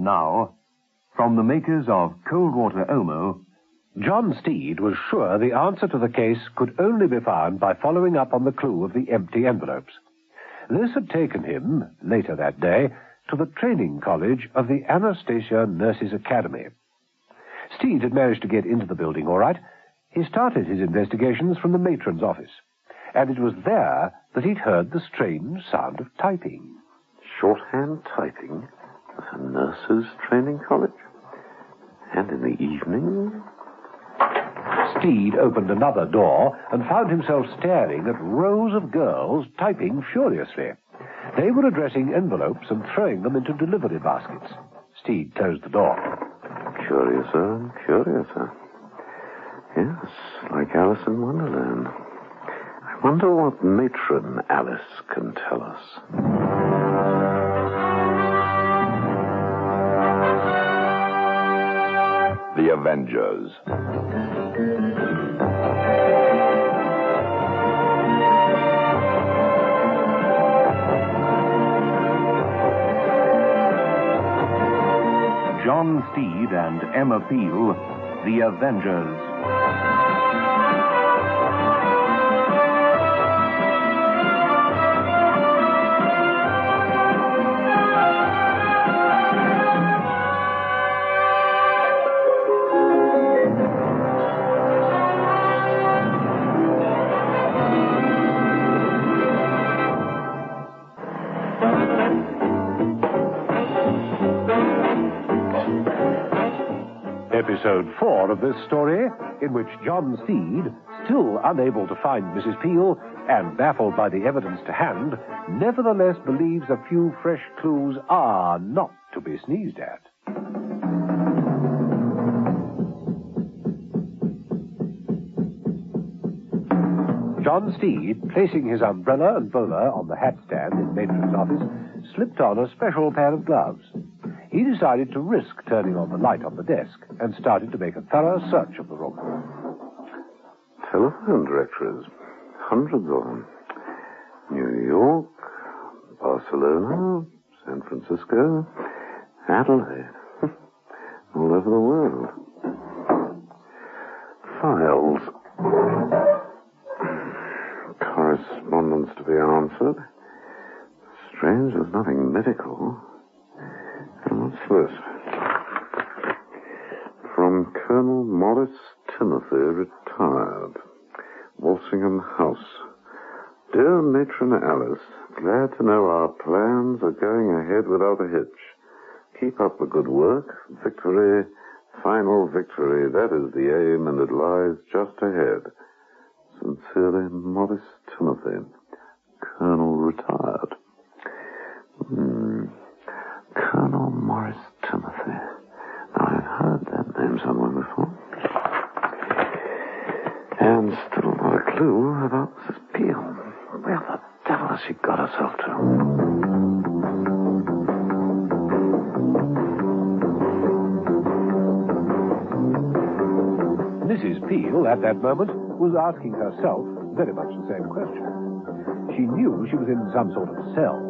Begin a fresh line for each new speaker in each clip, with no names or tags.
now, from the makers of Cold Water Omo,
John Steed was sure the answer to the case could only be found by following up on the clue of the empty envelopes. This had taken him, later that day, to the training college of the Anastasia Nurses Academy. Steed had managed to get into the building all right. He started his investigations from the matron's office, and it was there that he'd heard the strange sound of typing.
Shorthand typing at a nurses' training college? And in the evening?
Steed opened another door and found himself staring at rows of girls typing furiously. They were addressing envelopes and throwing them into delivery baskets. Steed closed the door.
Curiouser and curiouser. Yes, like Alice in Wonderland. I wonder what matron Alice can tell us.
The Avengers. John Steed and Emma Peel, The Avengers.
Episode 4 of this story, in which John Steed, still unable to find Mrs. Peel and baffled by the evidence to hand, nevertheless believes a few fresh clues are not to be sneezed at. John Steed, placing his umbrella and bowler on the hat stand in Matron's office, slipped on a special pair of gloves. He decided to risk turning on the light on the desk and started to make a thorough search of the room.
Telephone directories. Hundreds of them. New York, Barcelona, San Francisco, Adelaide. All over the world. Files. Correspondence to be answered. Strange, there's nothing medical. And what's this? From Colonel Morris Timothy, retired. Walsingham House. Dear Matron Alice, glad to know our plans are going ahead without a hitch. Keep up the good work. Victory, final victory. That is the aim, and it lies just ahead. Sincerely, Morris Timothy. Colonel retired. Colonel Morris Timothy. Now, I've heard that name somewhere before. And still not a clue about Mrs. Peel. Where the devil has she got herself to?
Mrs. Peel, at that moment, was asking herself very much the same question. She knew she was in some sort of cell.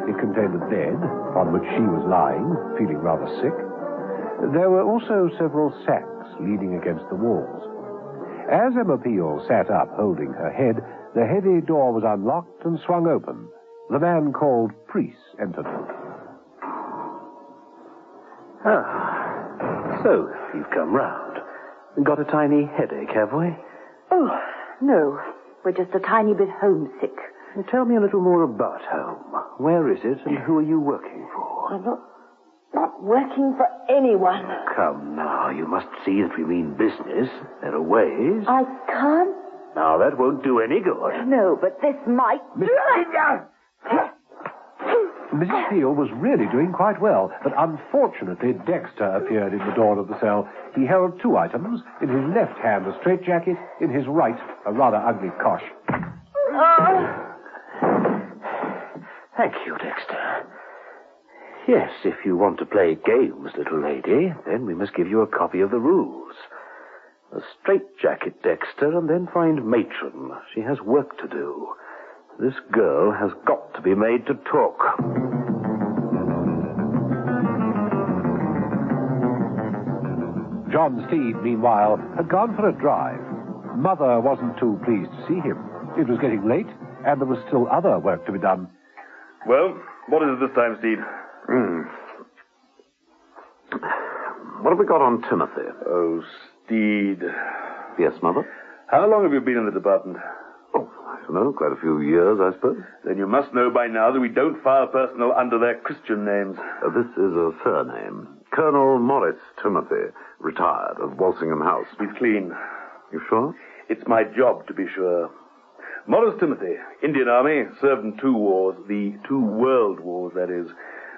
It contained a bed on which she was lying, feeling rather sick. There were also several sacks leaning against the walls. As Emma Peel sat up, holding her head, the heavy door was unlocked and swung open. The man called Priest entered.
So you've come round. Got a tiny headache, have we?
Oh, no. We're just a tiny bit homesick.
Tell me a little more about home. Where is it, and who are you working for?
I'm not working for anyone.
Come now, you must see that we mean business. There are ways.
I can't.
Now, that won't do any good.
No, but this might.
Mrs. Peel was really doing quite well, but unfortunately Dexter appeared in the door of the cell. He held two items. In his left hand, a straitjacket. In his right, a rather ugly cosh.
Thank you, Dexter. Yes, if you want to play games, little lady, then we must give you a copy of the rules. A straitjacket, Dexter, and then find Matron. She has work to do. This girl has got to be made to talk.
John Steed, meanwhile, had gone for a drive. Mother wasn't too pleased to see him. It was getting late, and there was still other work to be done.
Well, what is it this time, Steed?
What have we got on Timothy?
Oh, Steed.
Yes, Mother?
How long have you been in the department?
Oh, I don't know, quite a few years, I suppose.
Then you must know by now that we don't fire personnel under their Christian names.
This is a surname. Colonel Morris Timothy, retired, of Walsingham House.
He's clean.
You sure?
It's my job to be sure. Morris Timothy, Indian Army, served in 2 wars, the 2 world wars, that is.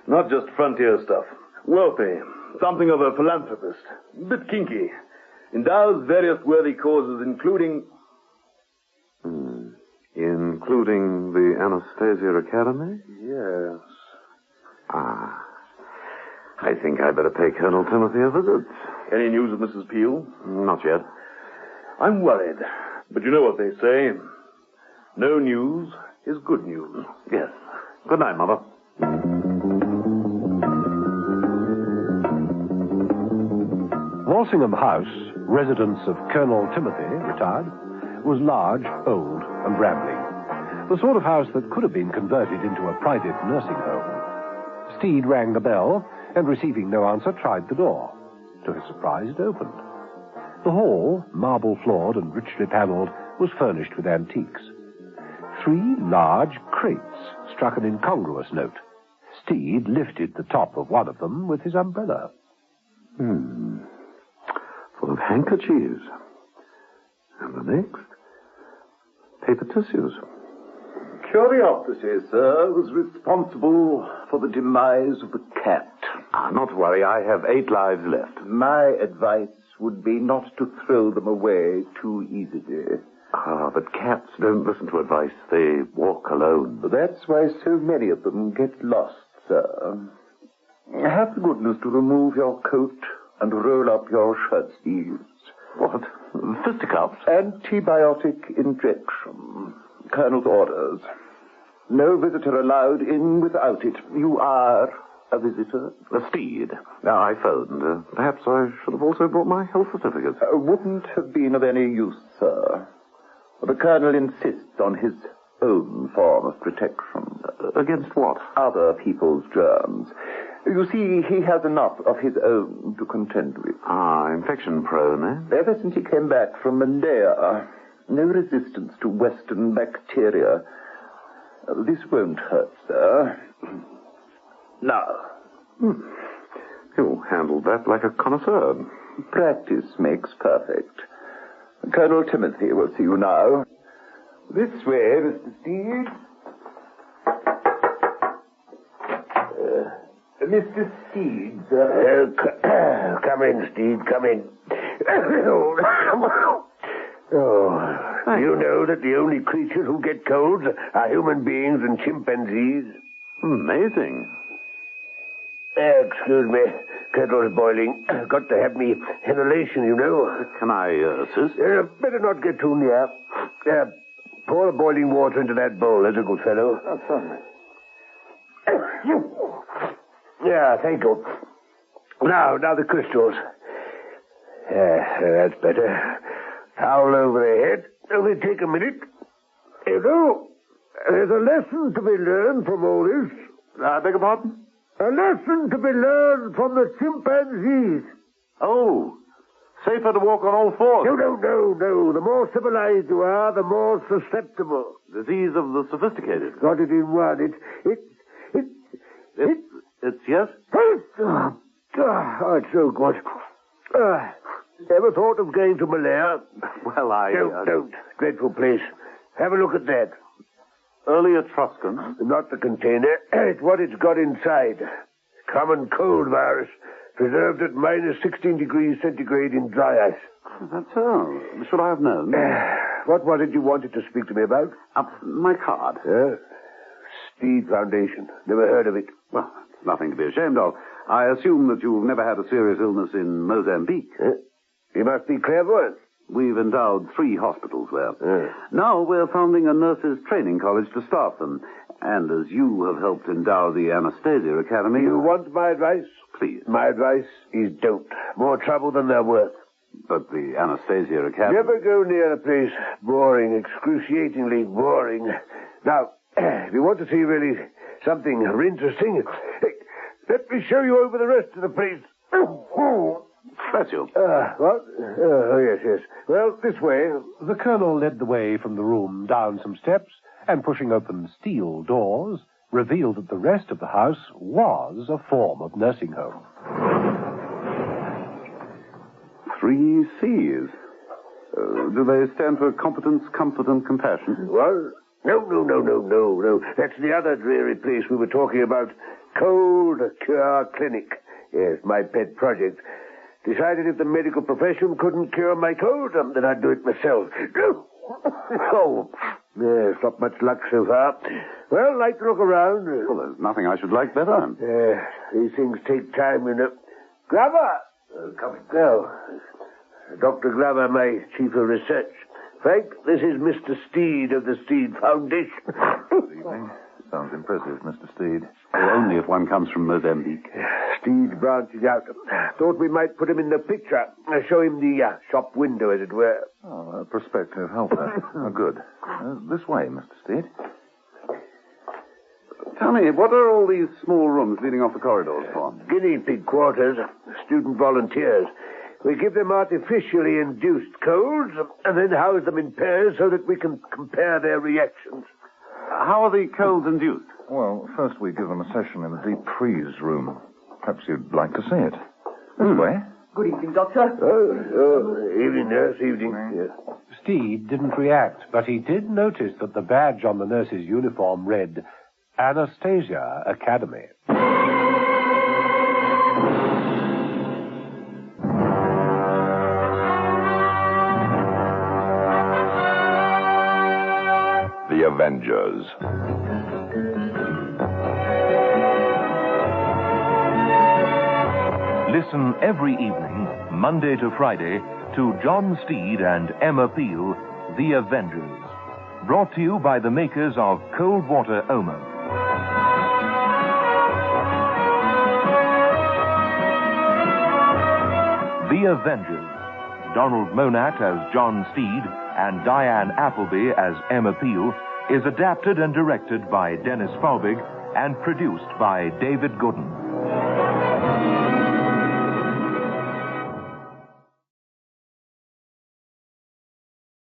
Not just frontier stuff. Wealthy, something of a philanthropist, a bit kinky. Endows various worthy causes, including...
Including the Anastasia Academy?
Yes.
I think I'd better pay Colonel Timothy a visit.
Any news of Mrs. Peel?
Not yet.
I'm worried. But you know what they say. No news is good news.
Yes. Good night, Mother.
Walsingham House, residence of Colonel Timothy, retired, was large, old, and rambling. The sort of house that could have been converted into a private nursing home. Steed rang the bell, and receiving no answer, tried the door. To his surprise, it opened. The hall, marble-floored and richly panelled, was furnished with antiques. 3 large crates struck an incongruous note. Steed lifted the top of one of them with his umbrella.
Full of handkerchiefs. And the next? Paper tissues.
Curiosity, sir, was responsible for the demise of the cat.
Not to worry, I have 8 lives left.
My advice would be not to throw them away too easily.
But cats don't listen to advice. They walk alone.
That's why so many of them get lost, sir. Have the goodness to remove your coat and roll up your shirt sleeves.
What? Fisticuffs?
Antibiotic injection. Colonel's orders. No visitor allowed in without it. You are a visitor?
Steed. I phoned. Perhaps I should have also brought my health certificate.
Wouldn't have been of any use, sir. The Colonel insists on his own form of protection.
Against what?
Other people's germs. You see, he has enough of his own to contend with.
Infection-prone, eh?
Ever since he came back from Malaya, no resistance to Western bacteria. This won't hurt, sir. Now.
You handled that like a connoisseur.
Practice makes perfect. Colonel Timothy will see you now. This way, Mr. Steed. Mr. Steed, sir.
Come in, Steed, come in. You know that the only creatures who get colds are human beings and chimpanzees?
Amazing.
Excuse me, kettle's boiling. Got to have me inhalation, you know.
Can I assist?
Better not get too near. Pour the boiling water into that bowl, there's a good fellow.
Oh, sorry.
Yeah, thank you. Now the crystals. That's better. Towel over the head. Only take a minute. You know, there's a lesson to be learned from all this.
I beg your pardon?
A lesson to be learned from the chimpanzees.
Oh, safer to walk on all fours.
No. The more civilized you are, the more susceptible.
Disease of the sophisticated.
Got it in one.
It's yes?
Oh, it's so good. Ever thought of going to Malaya?
Well,
Don't. Dreadful place. Have a look at that.
Early Etruscan.
Not the container. It's what it's got inside. Common cold virus. Preserved at minus 16 degrees centigrade in dry ice.
That's so. Should I have known?
What was it you wanted to speak to me about?
My card.
Steed Foundation. Never heard of it.
Well, nothing to be ashamed of. I assume that you've never had a serious illness in Mozambique.
You must be clairvoyant.
We've endowed 3 hospitals there. Now we're founding a nurses' training college to staff them. And as you have helped endow the Anastasia Academy...
You want my advice?
Please.
My advice is don't. More trouble than they're worth.
But the Anastasia Academy...
Never go near a place. Boring, excruciatingly boring. Now, if you want to see really something interesting, let me show you over the rest of the place.
Bless you.
What? Oh, yes. Well, this way.
The colonel led the way from the room down some steps, and pushing open steel doors, revealed that the rest of the house was a form of nursing home.
3 C's. Do they stand for competence, comfort, and compassion?
What? No. That's the other dreary place we were talking about. Cold Cure Clinic. Yes, my pet project. Decided if the medical profession couldn't cure my cold, then I'd do it myself. Oh, yes, not much luck so far. Well, like to look around.
Well, there's nothing I should like better.
These things take time, you know. Glover! Coming. No. Dr. Glover, my chief of research. Frank, this is Mr. Steed of the Steed Foundation.
Good evening. Sounds impressive, Mr. Steed. Only if one comes from Mozambique.
Steed branching out. Thought we might put him in the picture. Show him the shop window, as it were.
Oh, a prospective helper. Good. This way, Mr. Steed.
Tell me, what are all these small rooms leading off the corridors for?
Guinea pig quarters. Student volunteers. We give them artificially induced colds and then house them in pairs so that we can compare their reactions.
How are the colds induced?
Well, first we give them a session in the deep freeze room. Perhaps you'd like to see it. This way.
Good evening, Doctor.
Evening, nurse, evening. Yes.
Steed didn't react, but he did notice that the badge on the nurse's uniform read Anastasia Academy.
The Avengers.
Listen every evening, Monday to Friday, to John Steed and Emma Peel, The Avengers. Brought to you by the makers of Cold Water Omo. The Avengers. Donald Monat as John Steed and Diane Appleby as Emma Peel is adapted and directed by Dennis Falbig and produced by David Gooden.